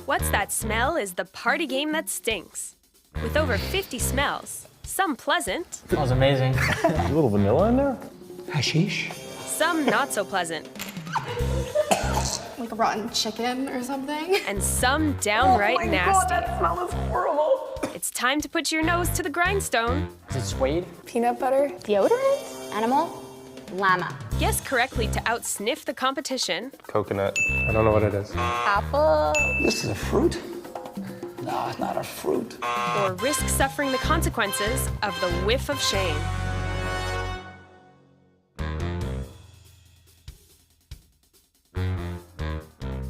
What's That Smell is the party game that stinks. With over 50 smells, some pleasant, Smells amazing. A little vanilla in there? Hashish? some not so pleasant, Like a rotten chicken or something. and some downright nasty. that smell is horrible. It's time to put your nose to the grindstone. Is it suede? Peanut butter. Deodorant? Animal? Llama. Guess correctly to outsniff the competition. Coconut. I don't know what it is. Apple? This is a fruit? No, it's not a fruit. Or risk suffering the consequences of the whiff of shame.